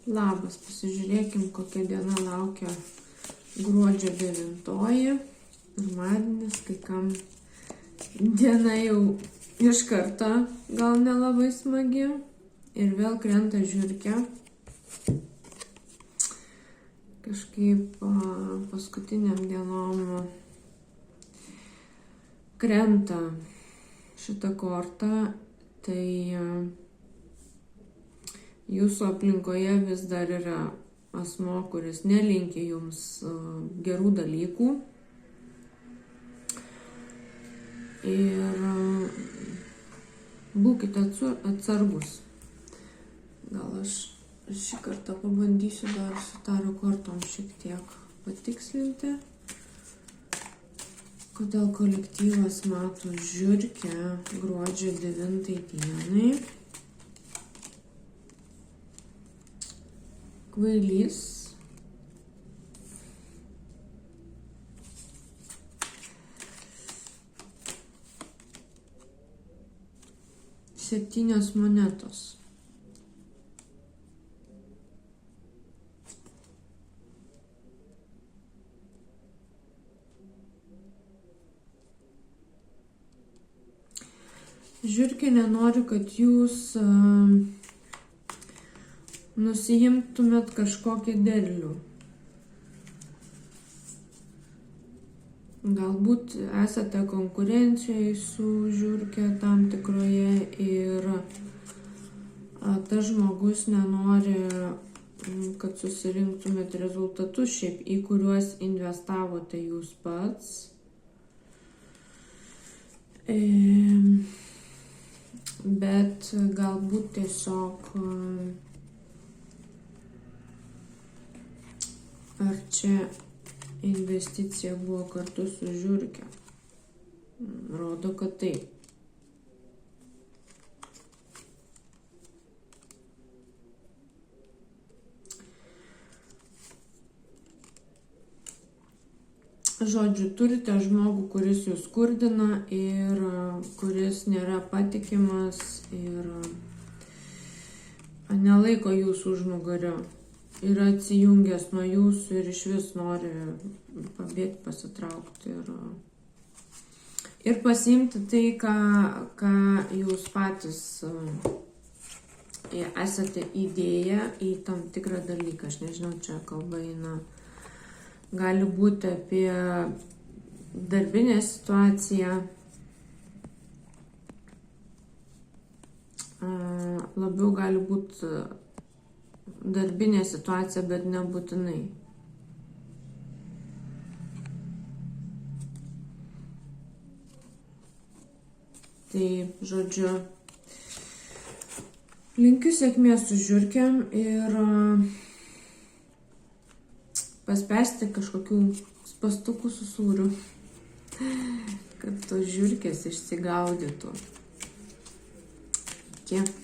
Labas, pasižiūrėkim, kokia diena laukia gruodžio 9. Pirmadienis, kai kam diena jau iš karto gal nelabai smagi. Ir vėl krenta žiurkė. Kažkaip paskutiniam dienom krenta šitą kortą, tai jūsų aplinkoje vis dar yra asmo, kuris nelinki jums gerų dalykų. Ir būkite atsargus. Gal aš šį kartą pabandysiu dar su tarot kortom šiek tiek patikslinti, kodėl kolektyvas mato žiurkę gruodžio 9 dienai. Kvailys. Septynios monetos. Žiurkė nenori, kad jūs nusiimtumėt kažkokį derlių. Galbūt esate konkurencijoje su žiurkė tam tikroje ir tas žmogus nenori, kad susirinktumėt rezultatus šiaip, į kuriuos investavote jūs pats. Bet galbūt tiesiog ar čia investicija buvo kartu su žiurke? Rodo, kad taip. Žodžiu, turite žmogų, kuris jūs skurdina ir kuris nėra patikimas ir nelaiko jūsų užnugario. Yra atsijungęs nuo jūsų ir iš vis nori pabėgti, pasitraukti ir pasiimti tai, ką jūs patys esate įdėję į tam tikrą dalyką. Aš nežinau, čia kalba eina. Gali būti apie darbinę situaciją, labiau gali būti darbinė situacija, bet nebūtinai. Tai, žodžiu, linkiu sėkmės su žiurkėm ir paspęsti kažkokių spastukų su sūriu, kad tos žiurkės išsigaudytų. Iki.